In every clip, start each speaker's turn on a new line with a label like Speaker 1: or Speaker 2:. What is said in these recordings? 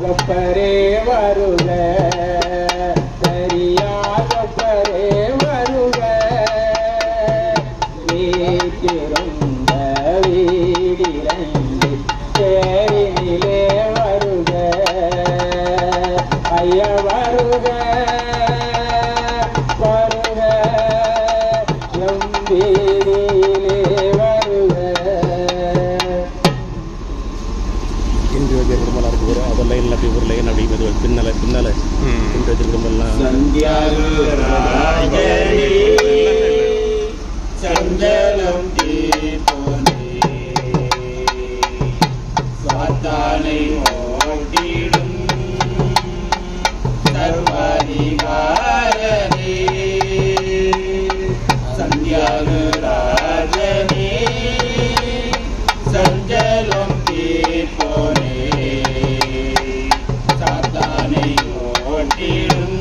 Speaker 1: முகப்பரே வருக சரியாகப்பரே வருக வீட்டிருந்த வீடிரண்டு தேரினிலே வருக ஐயா வருக வருக எம்பீரியிலே வருக.
Speaker 2: இன்று வச்சு குடும்பம் இருக்கு வரும் அவர் லைனில் அப்படி ஒரு லைன் அப்படி மெதுவாக பின்னலை இன்று வச்சு குடும்பம்லாம்
Speaker 1: சஞ்சலம் தீர்ப்போனே சாத்தானை ஓட்டிடும் சர்வாதிகாரனே சந்தியாகராஜனே சஞ்சலம் தீர்ப்போனே சாத்தானை ஓட்டிடும்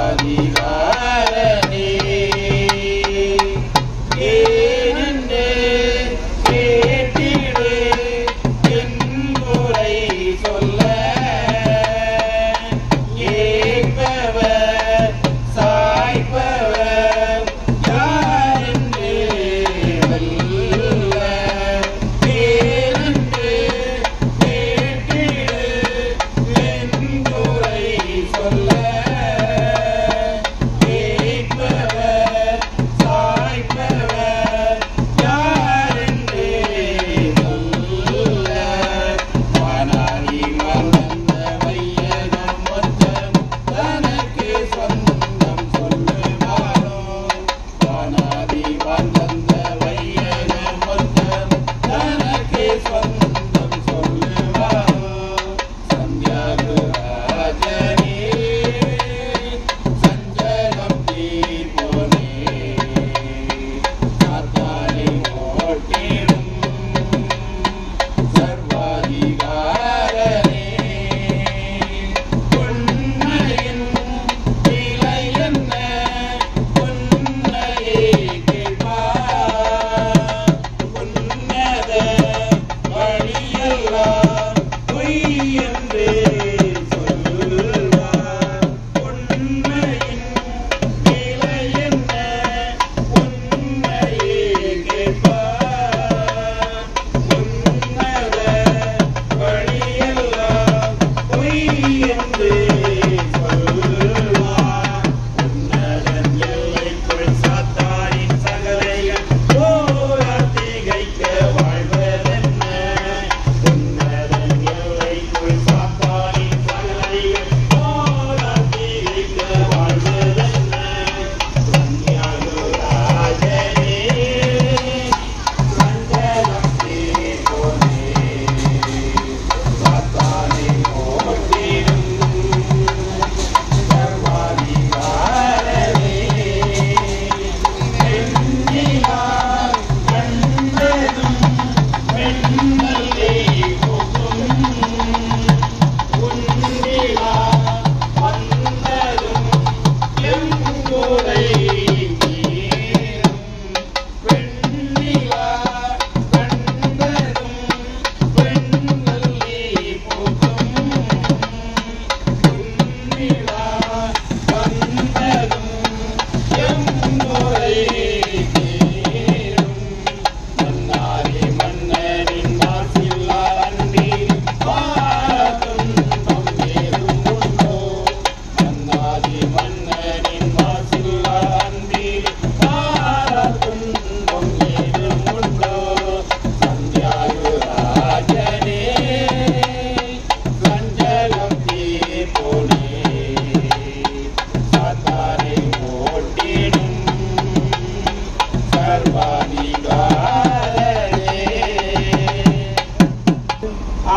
Speaker 1: சர்வாதிகாரனே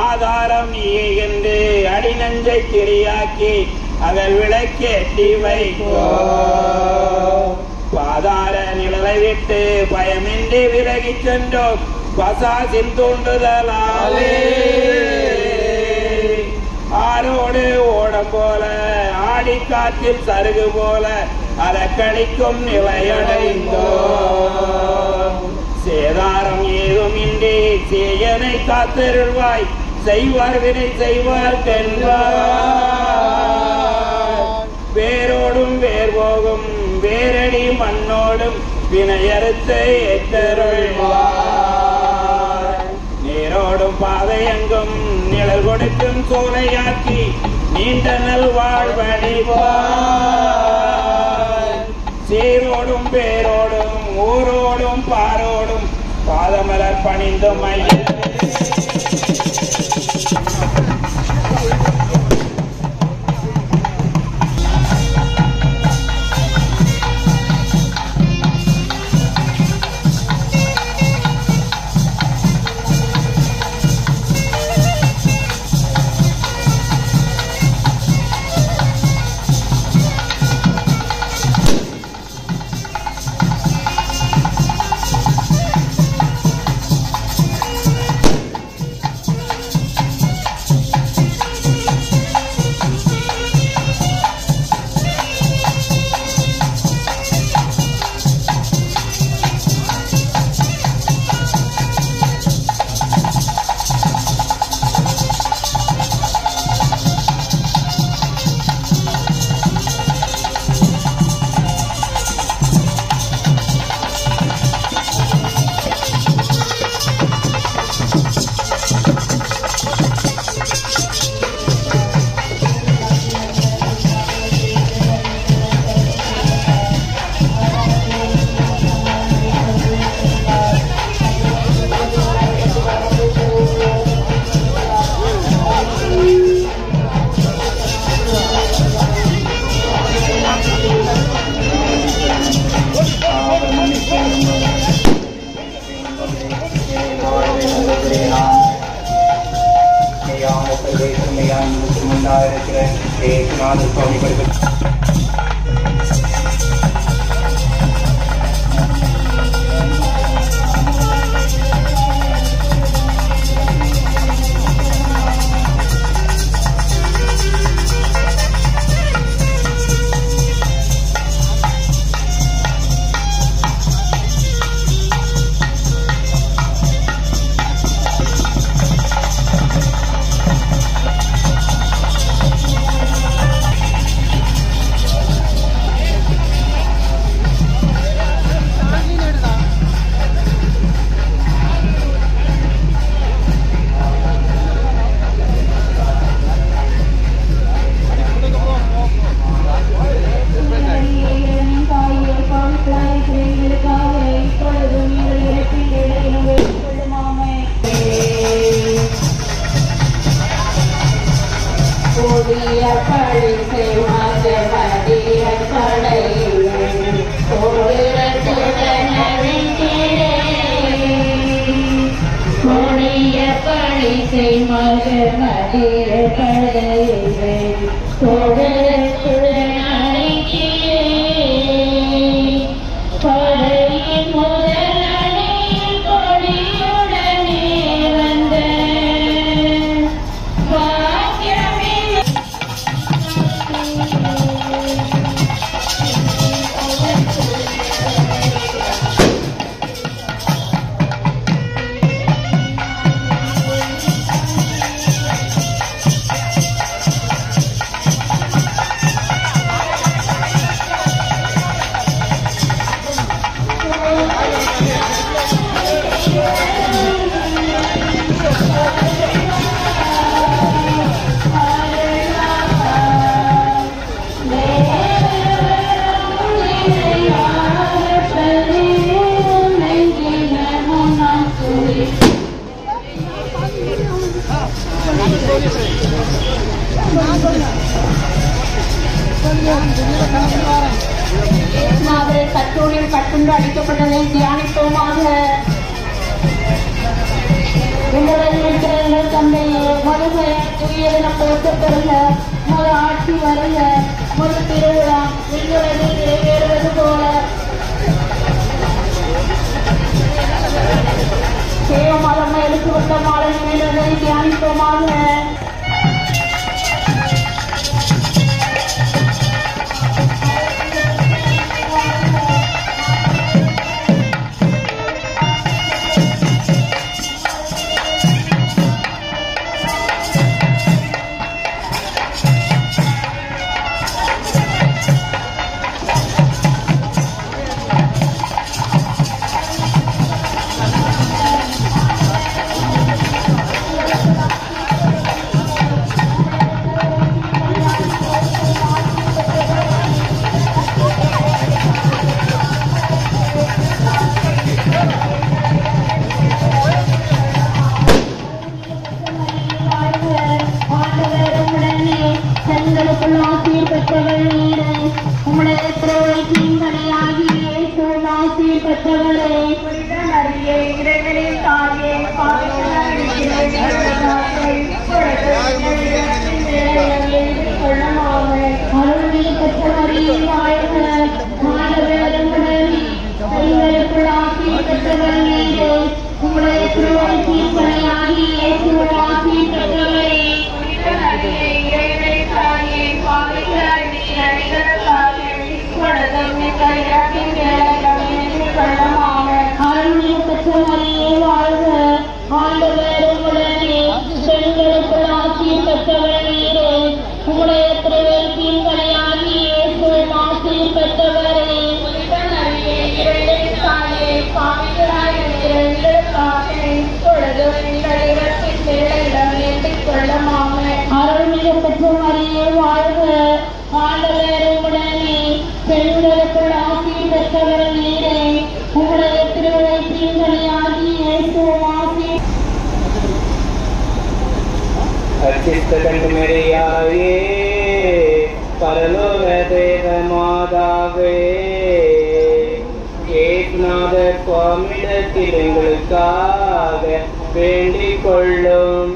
Speaker 1: ஆதாரம் நீ என்று அடி நஞ்சை திரியாக்கி அதன் விளக்கேற்றி வைக்கோ பாதார நிழலை விட்டு பயமின்றி விலகி சென்றோம் பசாசின் தூண்டுதலாலே ஆரோடு ஓடம் போல ஆடி காற்றில் சருகு போல அலக்கழிக்கும் நிலையடைந்தோம் சேதாரம் ஏதுமின்றி சேயனை காத்தருள்வாய் செய்வார் வினை செய்வார் தென்பார் வேரோடும் வேர் போகும் வேரடி மண்ணோடும் வினையறுத்து எத்தருள்வார் நீரோடும் பாதையெங்கும் நிழல் கொடுக்கும் சோலையாக்கி நீண்ட நல் வாழ்வழிப்பார் சீரோடும் பேரோடும் ஊரோடும் பாரோடும் பாதமலர் பணிந்தும் ஐயன்
Speaker 3: கற்றோரில் கட்டுண்டு அடிக்கப்பட்டதை தியானிப்போமாக. தந்தையே மருக தூயதன போற்ற பெறுக, மத ஆட்சி வருக, மது திருவிழா விண்ணுலகில் நிறைவேறுவது போல சேவ மதம் எழுத்து வந்த மாலை நினைவதை தியானிப்போமாக.
Speaker 4: அச்சித்த கண்மரியாயே பரலோக தேவ மாதாவே ஏசுநாத சுவாமியிடத்தில் எங்களுக்காக வேண்டிக் கொள்ளும்.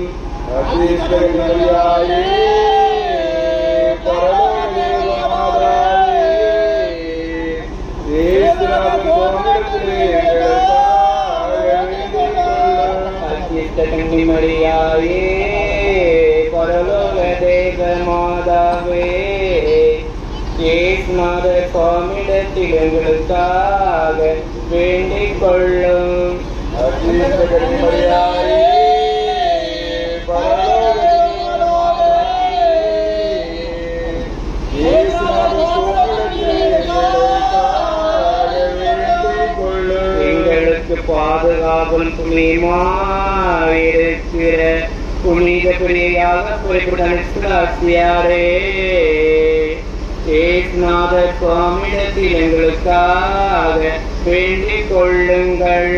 Speaker 4: அச்சித்த கண்மரியாயே பரலோக தேவ மாதாவே ஏசுநாத சுவாமியிடத்தில் கன்னிமரியாயே பரலோக தேவ மாதாவே ஏசுநாத சுவாமியிடத்தில் எங்களுக்காக வேண்டிக் கொள்ளும். கன்னிமரியாயே பரலோக தேவ மாதாவே ஏசுநாத சுவாமியிடத்தில் எங்களுக்காக வேண்டிக் கொள்ளும். எங்களுக்கு பாதுகாவல் துணையுமாயிருக்கிற புனித பிரியாக குறிப்பிட்டாரே ஏசுநாத சுவாமியிடத்தில் எங்களுக்காக வேண்டிக் கொள்ளுங்கள்.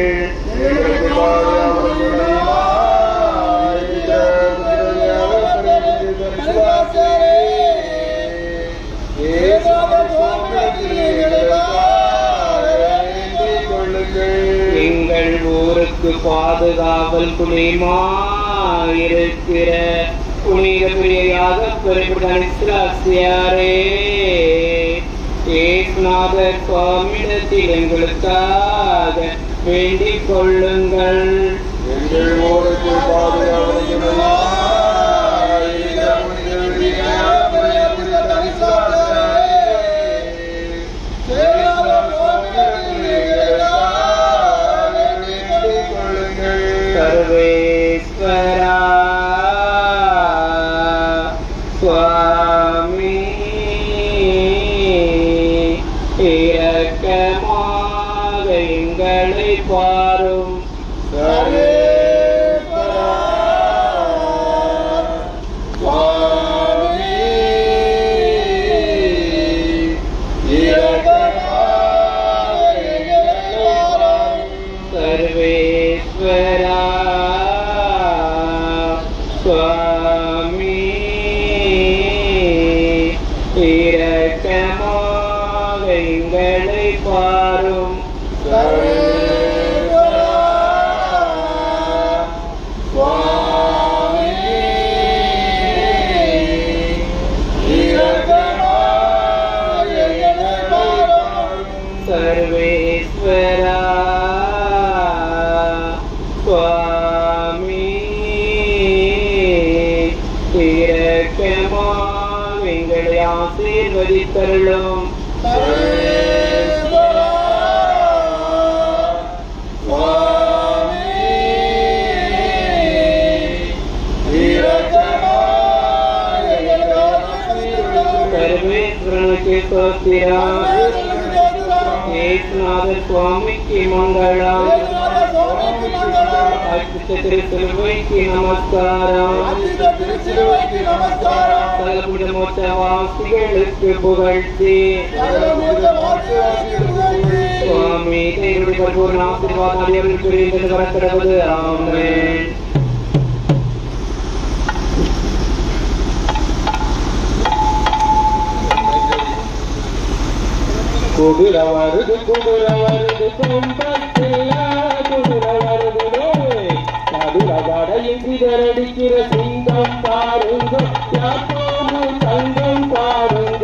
Speaker 4: எங்கள் ஊருக்கு பாதுகாவல் துணையுமாயிருக்கிற புனித பிரியாக குறிப்பிட்டாரே ஏசுநாத சுவாமியிடத்தில் எங்களுக்காக வேண்டிக் கொள்ளுங்கள். எங்கள் ஊருக்கு பாதுகாவல் சர்வேஸ்வரா சுவாமி இரக்கமாக எங்களை பாரும். சர்வேஸ்வரா சுவாமி இரக்கமாக எங்களை பாரும். சர்வேஸ்வரா சுவாமி இரக்கமாக எங்களை பாரும். சர்வேஸ்வரா சுவாமி இரக்கமாக எங்களை பாரும். சர்வேஸ்வரா சுவாமி இரக்கமாக எங்களை ஆசீர்வதித்தருளும். சர்வேஸ்வரா சுவாமி இரக்கமாக எங்களை ஆசீர்வதித்தருளும். சர்வேஸ்வரனுக்கு ஸ்தோத்திரம். ஏசுநாத சுவாமிக்கு மங்களம். அச்சித்த திருச்சிலுவைக்கு நமஸ்காரம். சகல புனித மோட்ச வாசிகளுக்கு புகழ்ச்சி. சுவாமி தேவனுடைய பரிபூர்ண ஆசீர்வாதம் அடியவர்களுக்கு இருந்தது வரக்கிடவது. ஆமென். குதிர வருது கும்பத்தில்ல குதிர வருது கதிர வடையில் சிதறடிக்கிற சிங்கம் பாருங்க யாக்கோபு தங்கம் பாருங்க.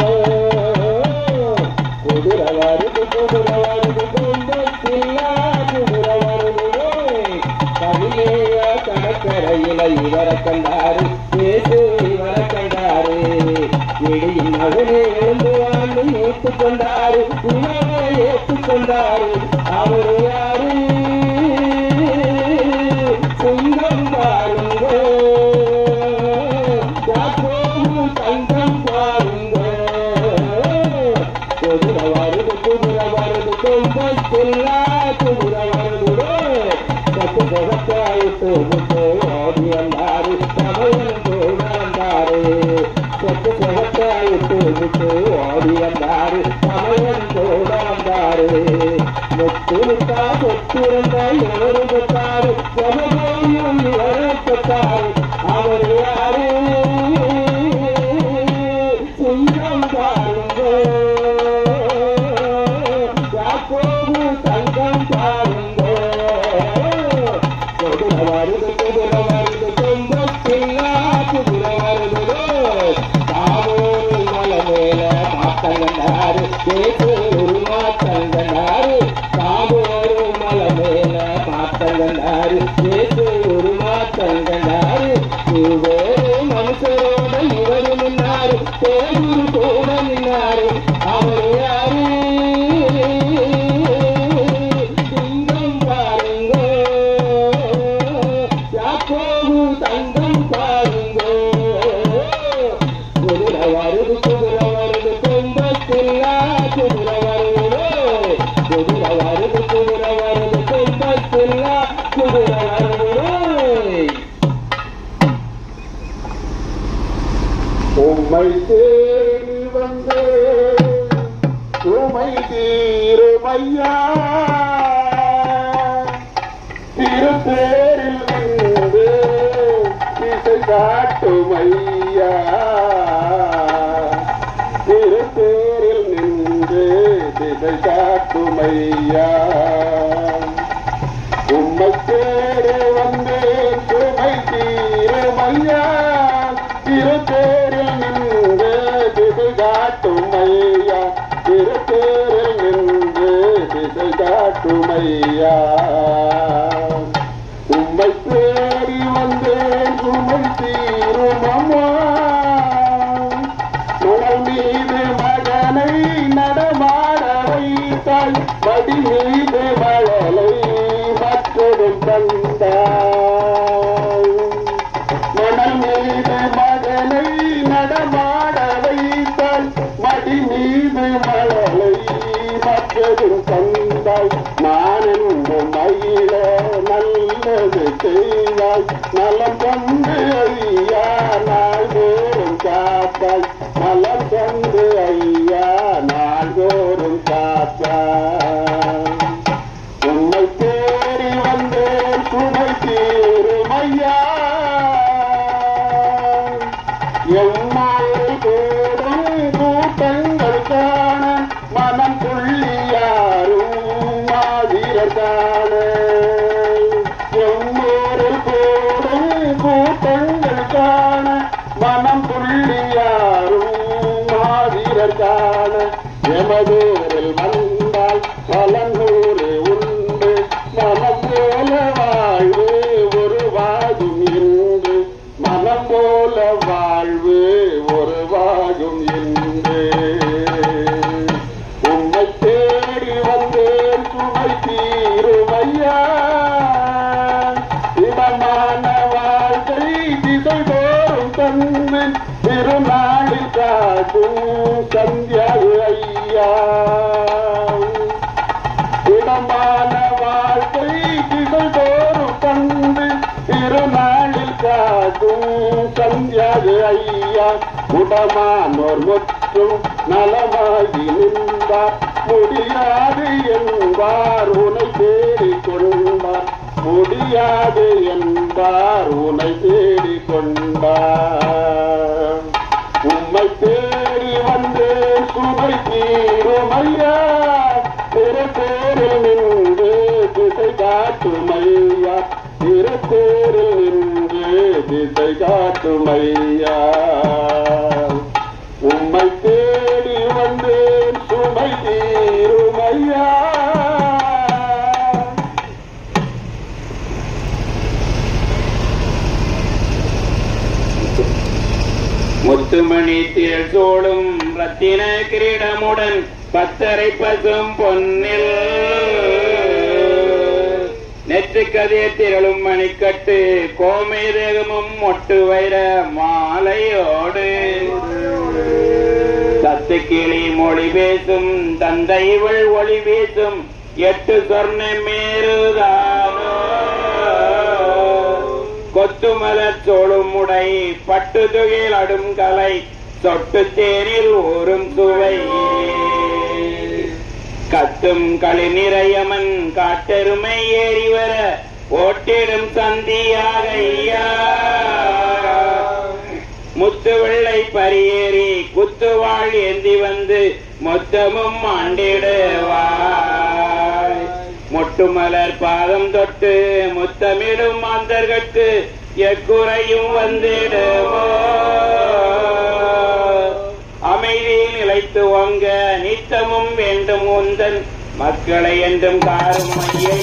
Speaker 4: குதிர வருது கும்பத்தில்ல குதிர வருது கவிலேய கடற்கரையில இவரை கண்டாரு பேசு இவரை கண்டாரு இடியின் மகனே எழுந்து வாழ்ந்து ஏற்றுக்கொண்டாரு இவரை ஏற்றுக்கொண்டாரு. அவரு யாரு? சிங்கம் பாருங்க யாக்கோபு தங்கம் பாருங்க. குதிர வருது கொம்பத்தில்லா குதிர வருது சத்து முகத்தாயிட்டு முட்டு ஓடி வந்தாரு சமையல் கூட வந்தாரு. சத்து முகத்தாயிட்டு முட்டு ஓடி வந்தாரு சமையல் கூட வந்தாரு. முத்து முட்டா சொத்திருந்தா ஏறு பெற்றாரு சமையையும் ஏற பெற்றாரு. அவர் யாரு? கேட்டு ஒரு மாத்தங்கண்டாரு காதோரு மலை மேல மாத்தங்கண்டாரு கேட்டு ஒரு மாத்தங்கண்டாரு இவரு மனுஷரோட இவரு நின்னாரு தேவரு கூட நின்னாரு அவர் யாரு சிங்கம் பாருங்க யாக்கோபு தங்கம் பாருங்க குதிரை வருது கொம்பத்தில்லா குதிரை வருது கொம்பத்தில்லா குதிரை வருது உம்மை தேடி வந்தே உமை தீருமையா திருப்பேரில் நின்று திசை காட்டுமையா திருப்பேரில் நின்று திசை காட்டுமையா உம்மை தேடி வந்தேன் சுமை தீருமையா திருப்பேரில் நின்று திசை காட்டுமையா திருப்பேரில் நின்று திசை காட்டுமையா உம்மை தேடி வந்தேன் சுமை தீருமம்மா மணல் மீது மகனை நடமாட வைத்தாய் மடி மீது மழலை மற்றொரும் தந்தாய் மணல் மீது மகனை நடமாட வைத்தாய் மடி மீது மழலை மற்றொரும் தந்தாய் நான் என்று மயில நல்லது செய்தாய் நலம் கொண்டு ஐயா நாள்தோறும் காத்தாய் நலம் கொண்டு ஐயா நாள்தோறும் காத்தாய் உன்னை தேடி வந்தேன் சுமை தீருமையா எம்மாறு கூடும் கூட்டங்கள் காண மனம் புள்ளியாரும் மாதிரர் காண எம்மூரு கூடும் கூட்டங்கள் காண மனம் புள்ளியாரும் மாதிரர் காண எமதூரில் வந்தால் பலநூறு உண்டு மனம் போல வாழ்வு ஒரு வாகும் இன்று மனம் போல வாழ்வு ஒரு வாகும் இன்று உம்மை தேடி வந்தேன் சுமை தீருமையா இடமான வாழ்க்கை திசை தோறும் தந்தேன் திருநாளில் காட்டும் சந்தியா ஐயா இடமான வாழ்க்கை திசை தோறும் தந்து திருநாளில் காட்டும் சந்தியா ஐயா உடமானோர் முற்றும் நலமாகி நின்றார் முடியாது என்பார் உனை தேடிக் கொண்டார் முடியாது என்பார் உனை தேடிக் கொண்டார் உம்மை தேடி வந்தேன் சுமை தீருமையா திருப்பேரில் நின்று திசை காட்டுமையா திருப்பேரில் நின்று திசை காட்டுமையா உம்மை தேடி வந்தேன் சுமை தீருமையா
Speaker 1: முத்துமணி திரள் சோடும் ரத்தின கிரீடமுடன் பத்தரை பசும் பொன்னில் நெற்று கதிர் திரளும் மணிக்கட்டு கோமை தேகமும் மொட்டு வைர மாலையோடு தத்து கிளி மொழி பேசும் தந்தைவள் ஒளி வீசும் 8 சொர்ண மேருதானோ கொத்துமலர் சோழும் உடை பட்டு துகில் அடும் கலை சொட்டு தேனில் ஊறும் சுவை கத்தும் களி நிறையமன் காட்டெருமை ஏறி வர ஓட்டிடும் சந்தியாக முத்து வெள்ளை பரியேறி குத்துவாள் ஏந்தி வந்து மொத்தமும் ஆண்டிடுவாய் மொட்டுமலர் பாதம் தொட்டு முத்தமிடும் மாந்தர்கட்டு எக்குறையும் வந்திடுமோ அமைதி நிலைத்து வங்க நீ நித்தமும் வேண்டும் உந்தன் மக்களை என்றும் காரும் ஐயே.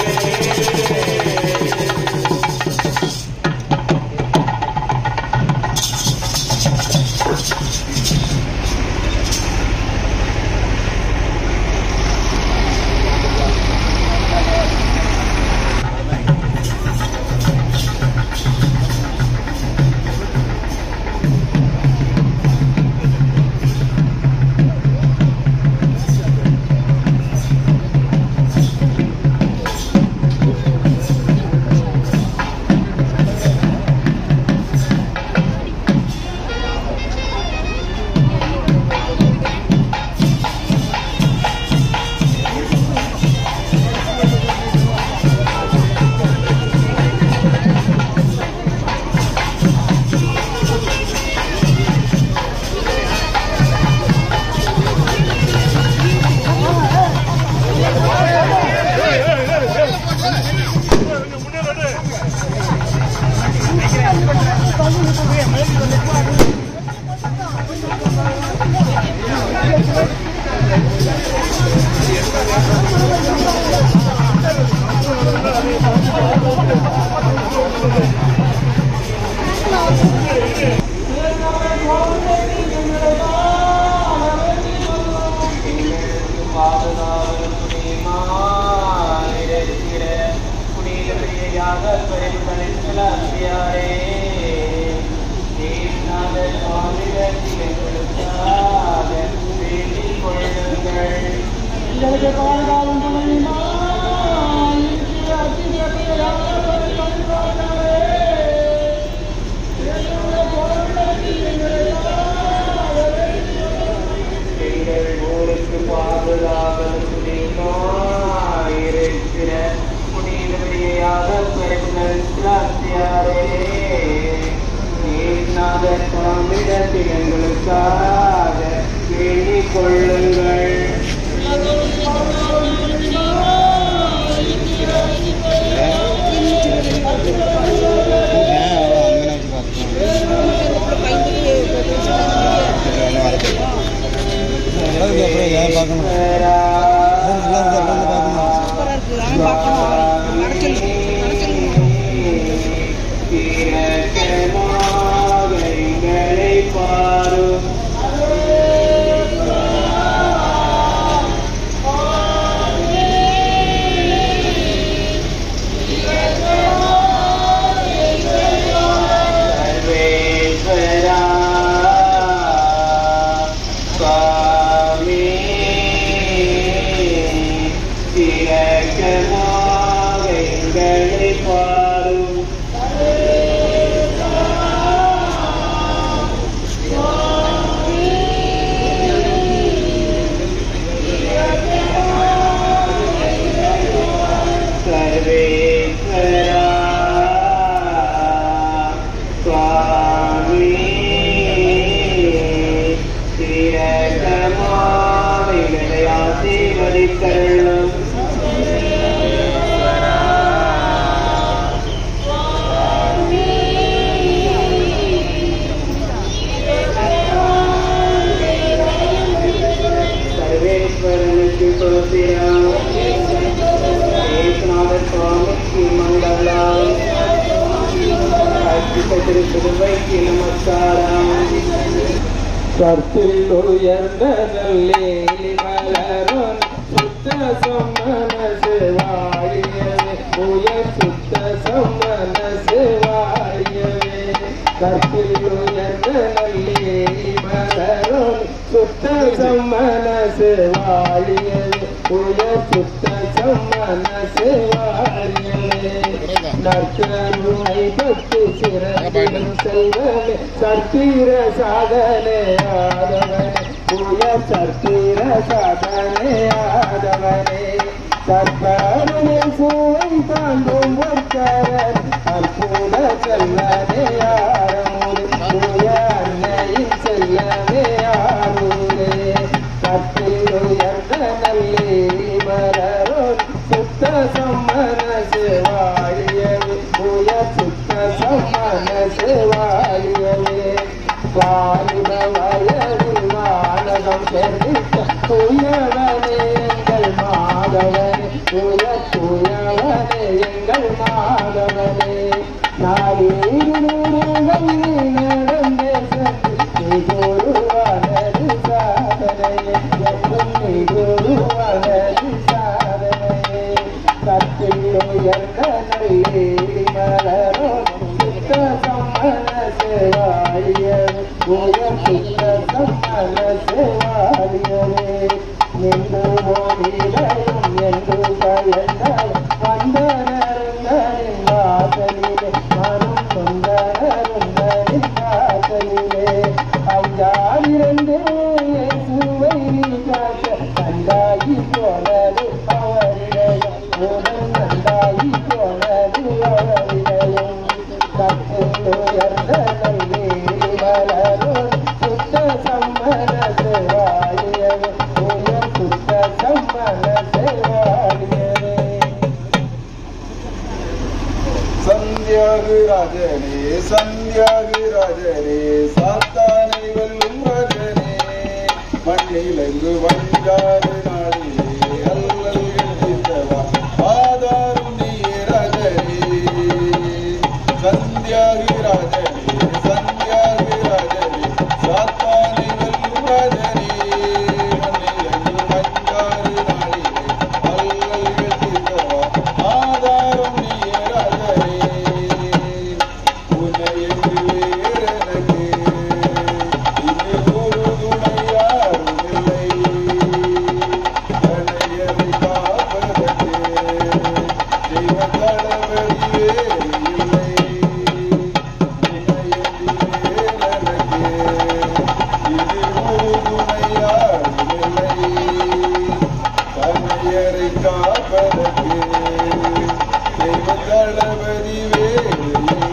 Speaker 4: கற்பில் உயர்ந்த நல்லேலி மலரும் சுத்த சம்மனசு வாழியவே உயர் சுத்த சம்மனசு வாழியவே கற்பில் உயர்ந்த நல்லேலி மலரும் சுத்த சம்மனசு வாழியவே உயர் சுத்த சம்மனசு வாழியவே நற்கருணை பத்து சிறப்பிலும் செல்வமே சத்திர சாதனை ஆதவனே உயர் சத்திர சாதனை ஆதவனே சர்க்காருடைய சுவை தாண்டும் ஒருத்தரன் அற்புத செல்வனே ஆரமுது உயர் அன்னையின் செல்லவே ஆறுதே கற்பில் உயர்ந்த நல்லே மலரோன் சுத்த சம்மனசு வாழியவே உயர் சுத்த சம்மனசு வாழியவே வாலிப வயதில் வானகம்
Speaker 5: தூயவனே எங்கள் மாதவனே தூயவனே எங்கள் மாதவனே நாளீருகள் நடந்தே சென்று குருவானது சாதனையே என்றும் நீ குருவானது சாதனையே சத்தில் உயர்ந்த நல்லி மலரோ சுத்த சம்மன சேவாரியர் உயர் சுத்த சம்மன சேவாரியரே என்று ஓடிலையும் என்று பயந்தால் வந்த நருந்தனின் வாசலிலே மனம் சொந்த நருந்தனின் வாசலிலே அஞ்சாலிருந்தே இயேசுவை காக்க கண்டாகி போனது அவரிடையும் உடல் நண்டாகி போனது அவரிடையும் கத்தில் உயர்ந்த நல்லி மலரோ சுத்த சம்மன சேவாரியரே உயர் சுத்த சம்மன சேவாரியரே
Speaker 6: சந்தியாகிராஜனே சந்தியாகிராஜனே சாத்தானை வெல்லும் ராஜனே மண்ணிலங்கு வந்தாறு நாடிலே அல்லல்கள் தீர்த்தவா ஆதாரும் நீயே ராஜனே சந்தியாகிராஜனே சந்தியாகிராஜனே சாத்தானை வெல்லும் ராஜனே மண்ணிலங்கு வந்தாறு நாடிலே அல்லல்கள் தீர்த்தவா ஆதாரும் நீயே ராஜனே உன்னையென்று வேறெனக்கு இனி ஒரு துணை யாரும் இல்லை தனையனை காப்பதற்கு தெய்வ தளபதி வேறு இல்லை உன்னையென்று வேறெனக்கு இனி ஒரு துணை யாரும் இல்லை தனையரை காப்பதற்கு தெய்வ தளபதி வேறு இல்லை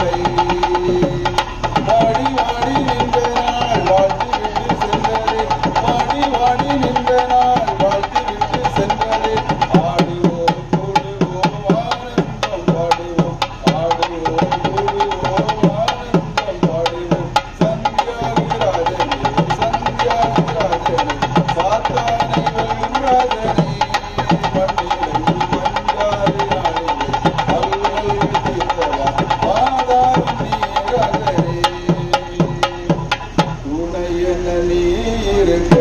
Speaker 6: வாடி வாடி நின்ற நாள் வாழ்த்து விட்டு சென்றதே வாடி வாடி நின்ற நாள் வாழ்த்து விட்டு சென்றதே ஆடுவோம் கூடுவோம் ஆனந்தம் பாடுவோம் ஆடுவோம் கூடுவோம் ஆனந்தம் பாடுவோம் சந்தியாகிராஜனே சந்தியாகிராஜனே சாத்தானை வெல்லும் ராஜனே மண்ணிலெங்கும் வந்தாறு நாளிலே அல்லல்கள் தீர்த்தவா ஆதாரம் நீயே ராஜனே துணை என நீ இருக்க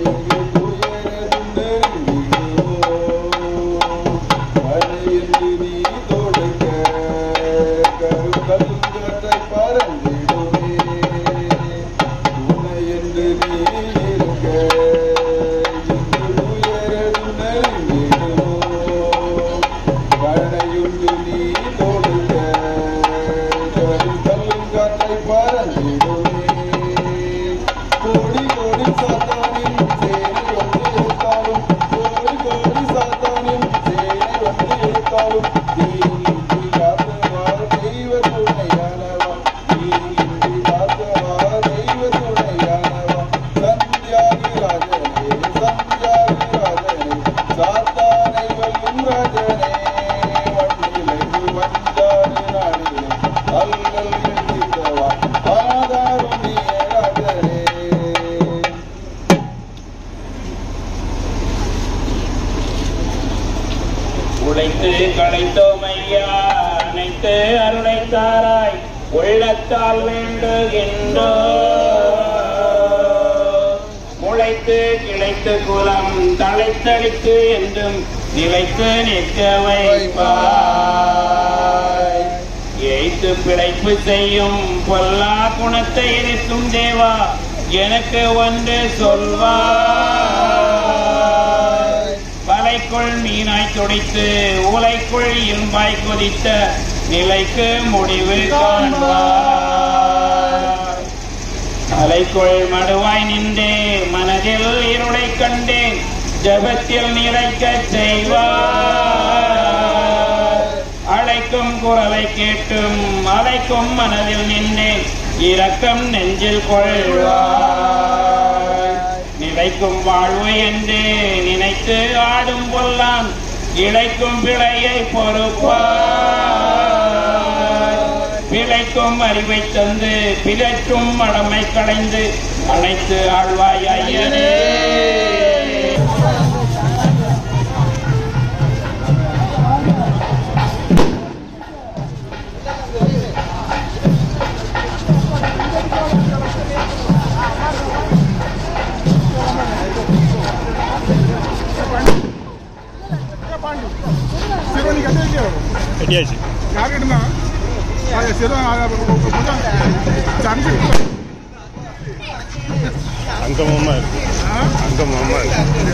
Speaker 6: இங்கு துயரதும் நெருங்கிடுமோ மழையென்று நீ தொடுக்க கருங்கல்லை பறந்திடுமே துணை என்று நீ இருக்க இங்கு துயரதும் நெருங்கிடுமோ கணையுண்டு நீ தொடுக்க கருங்கல்லை பறந்திடுமே கோடி கோடி சாத்தானின் சேனை வந்து எடுத்தாலும் கோடி கோடி சாத்தானின் சேனை வந்து எடுத்தாலும் தீயின்றி காத்தவா தெய்வ துணையானவா தீயின்றி காத்தவா தெய்வ துணையானவா சந்தியாகிராஜனே சந்தியாகிராஜனே சாத்தானை வெல்லும் ராஜனே மண்ணிலெங்கு வந்தாறு நாடிலே அல்லல்கள் தீர்த்தவா ஆதாரம் நீயே ராஜனே
Speaker 1: உழைத்து களைத்தோம் ஐயா அனைத்து அருளைத்தாராய் உள்ளத்தால் வேண்டுகின்றோ முளைத்து கிளைத்து குலம் தழைத்தளித்து என்றும் நிலைத்து நிற்க வைப்பாய் ஏய்த்து பிழைப்பு செய்யும் பொல்லா குணத்தை எரிக்கும் தேவா எனக்கு ஒன்று சொல்வாய் வலைக்குள் மீனாய் துடித்து உலைக்குள் இரும்பாய் கொதித்த நிலைக்கு முடிவு காண்பாய் அலைக்குள் மடுவாய் நின்றே மனதில் இருளை கண்டேன் ஜபத்தில் நிறைக்க செய்வாய் அழைக்கும் குரலை கேட்டும் அழைக்கும் மனதில் நின்றேன் இரக்கம் நெஞ்சில் கொள்வாய் நிலைக்கும் வாழ்வு என்று நினைத்து ஆடும் பொல்லான் இழைக்கும் பிழையை பொறுப்பாய் பிழைக்கும் அறிவை தந்து பிழைக்கும் மடமை களைந்து அனைத்து ஆழ்வாய் ஐயனே.
Speaker 2: அங்கமமா இருக்கு, அங்கமமா இருக்கு.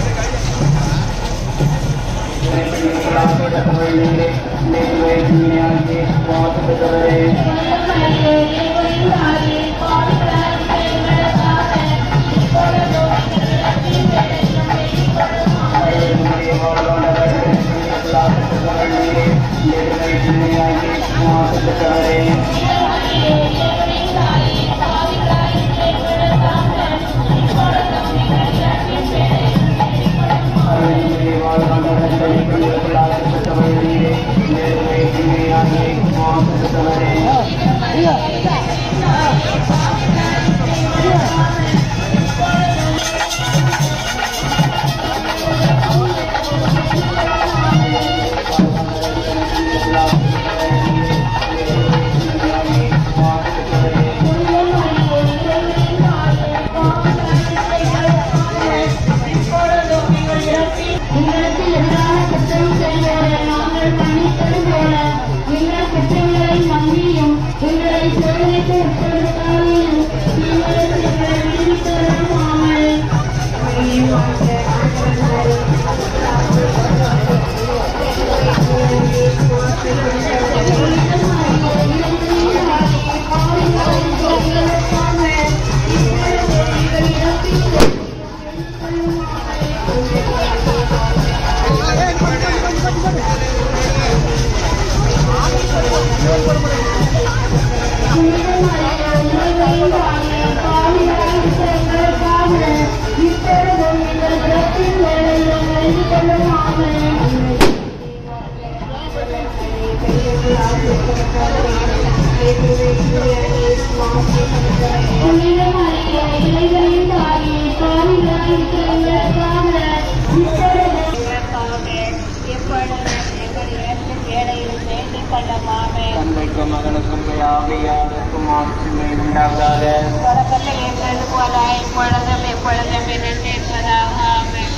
Speaker 4: தந்தைக்கும் மகனுக்கும் ஆவியாருக்கும் ஆட்சிமை உண்டாவதாக. தொடக்கத்தில் இருந்தது போல இப்பொழுதும் எப்பொழுதும் நினைப்பதாக. ஆமென்.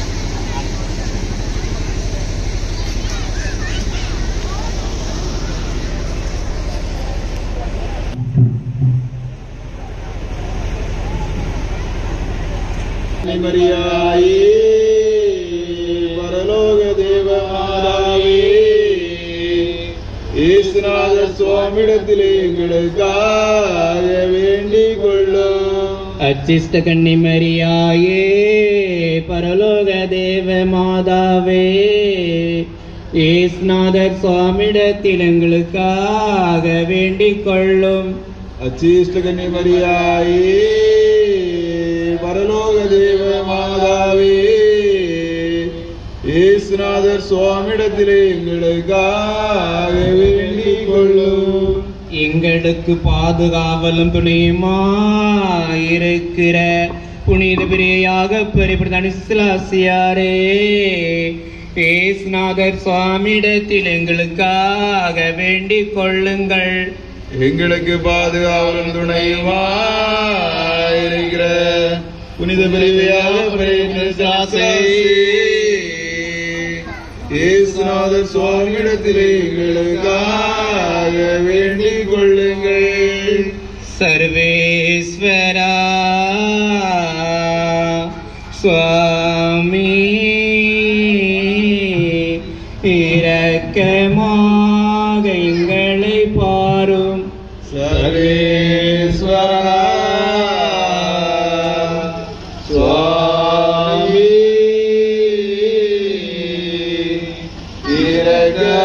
Speaker 6: மரியாயே பரலோக தேவ மாதாவே, இயேசுநாதர் சுவாமியிடத்திலே எங்களுக்காக வேண்டிக் கொள்ளும்.
Speaker 4: அச்சிஷ்ட கன்னி மரியாயே பரலோக தேவ மாதாவே, இயேசுநாதர் சுவாமியிடத்தில் எங்களுக்காக வேண்டிக் கொள்ளும்.
Speaker 6: அச்சிஷ்ட கன்னி மரியாயே பரலோக தேவ மாதாவே, இயேசுநாதர் சுவாமியிடத்திலே எங்களுக்காக வேண்டிக் கொள்ளும்.
Speaker 4: எங்களுக்கு பாதுகாவலும் துணையுமாயிருக்கிற புனித பிரியாக பரிபுரதானிசிலாசியாரே, இயேசுநாதர் சுவாமியிடத்தில் எங்களுக்காக வேண்டிக் கொள்ளுங்கள்.
Speaker 6: எங்களுக்கு பாதுகாவலும் துணையுமாயிருக்கிற புனித பிரிவையாக இயேசுநாதர் சுவாமியிடத்திலே எங்களுக்காக வேண்டிக் கொள்ளுங்கள்.
Speaker 4: சர்வேஸ்வரா சுவாமி இரக்கமாக எங்களை பாரும்.
Speaker 6: சர்வேஸ்வரா சுவாமி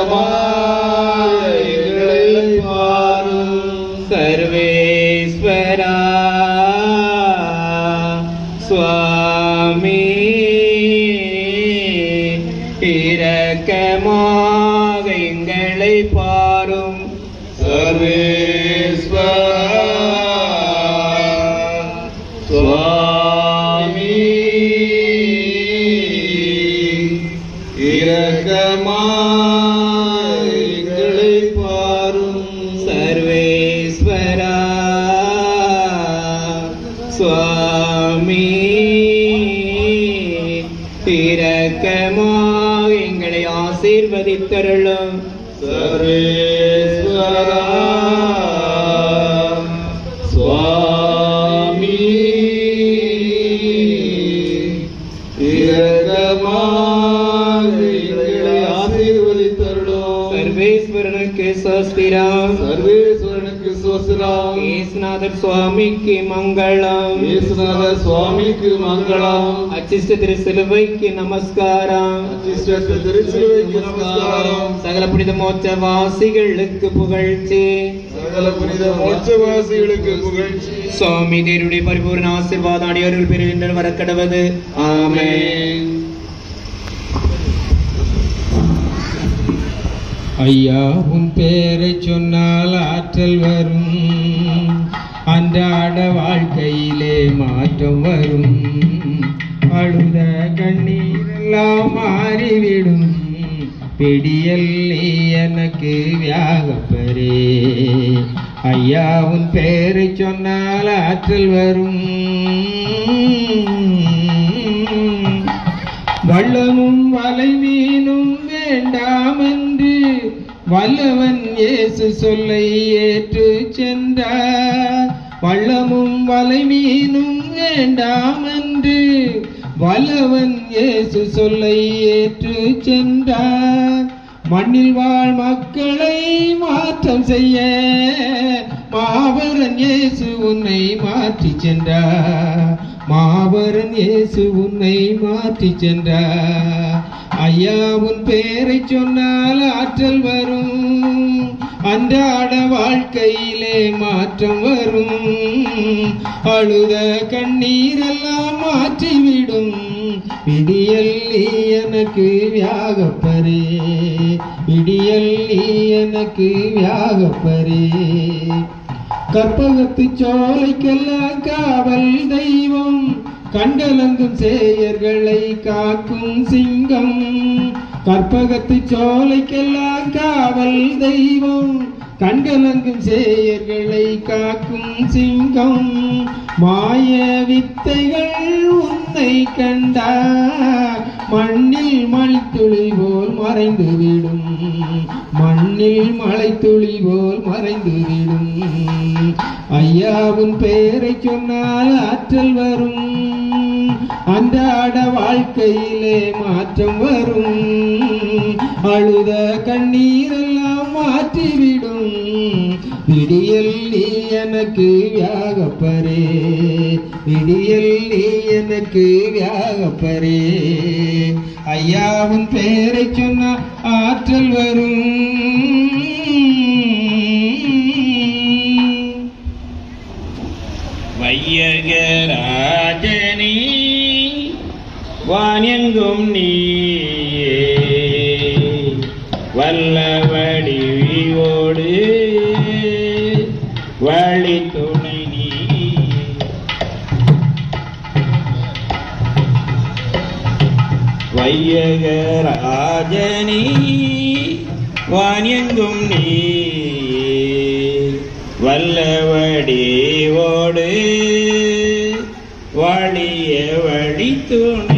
Speaker 6: இரக்கமாக எங்களை பாரும்.
Speaker 4: சர்வேஸ்வரா சுவாமி சுவாமி இரக்கமாக எங்களை ஆசீர்வதித்தருளும்.
Speaker 6: சர்வேஸ்வரா சுவாமி இரக்கமாக எங்களை ஆசீர்வதித்தருளும்.
Speaker 4: சர்வேஸ்வரனுக்கு சோஸ்திரம்.
Speaker 6: சர்வேஸ்வரனுக்கு சோஸ்திரம்.
Speaker 4: இயேசுநாதர் சுவாமிக்கு மங்களம்.
Speaker 6: இயேசுநாதர் சுவாமிக்கு மங்களம்.
Speaker 4: அச்சிஷ்ட திரு சிலுவைக்கு நமஸ்காரம்.
Speaker 6: அச்சிஷ்ட திருச்சிலுவைக்கு நமஸ்காரம்.
Speaker 4: சகல புனித மோட்சவாசிகளுக்கு புகழ்ச்சி.
Speaker 6: சகல புனித மோட்சவாசிகளுக்கு புகழ்ச்சி.
Speaker 4: சுவாமி தேவருடைய பரிபூர்ண ஆசீர்வாதம் அடியோர்கள் பெறுகின்ற வரக்கடவது. ஆமென்.
Speaker 5: ஐயா உன் பேரை சொன்னால் ஆற்றல் வரும், அன்றாட வாழ்க்கையிலே மாற்றம் வரும், அழுத கண்ணீரெல்லாம் மாறிவிடும், பிடியல் நீ எனக்கு வியாகப்பரே. ஐயா உன் பேரை சொன்னால் ஆற்றல் வரும், வள்ளமும் வலை மீனும் வேண்டாம் என்று வல்லவன் இயேசு சொல்லை ஏற்று சென்றார். வள்ளமும் வலை மீனும் வேண்டாம் என்று வல்லவன் இயேசு சொல்லை ஏற்று சென்றார். மண்ணில் வாழ் மக்களை மாற்றம் செய்ய மாபரன் இயேசு உன்னை மாற்றி சென்றார். மாபரன் இயேசு உன்னை மாற்றி சென்றார். ஐயா உன் பேரை சொன்னால் ஆற்றல் வரும், அன்றாட வாழ்க்கையிலே மாற்றம் வரும், அழுத கண்ணீரெல்லாம் மாற்றிவிடும், விடியல் நீ எனக்கு வியாகப்பரே. விடியல் நீ எனக்கு வியாகப்பரே. கற்பகத்து சோலைக்கெல்லாம் காவல் தெய்வம், கண்டலங்கும் சேயர்களை காக்கும் சிங்கம். கற்பகத்து சோலைக்கெல்லாம் காவல் தெய்வம், கண்கலங்கும் சேயர்களை காக்கும் சிங்கம். மாய வித்தைகள் உன்னை கண்டார், மண்ணில் மழைத்துளி போல் மறைந்துவிடும், மண்ணில் மழைத்துளி போல் மறைந்துவிடும். ஐயாவின் பெயரை சொன்னால் ஆற்றல் வரும், அன்றாட வாழ்க்கையிலே மாற்றம் வரும், அழுத கண்ணீரெல்லாம் மாற்றிவிடும், விடியல் நீ எனக்கு வியாகப்பரே. விடியல் நீ எனக்கு வியாகப்பரே. ஐயாவின் பெயரை சொன்னால் ஆற்றல் வரும்.
Speaker 1: வையகராஜனே வானெங்கும் நீயே, வல்லவடிவோடு வழி துணை நீ. வையகராஜனே வானெங்கும் நீயே, வல்லவடிவோடு வழிய வழி துணை.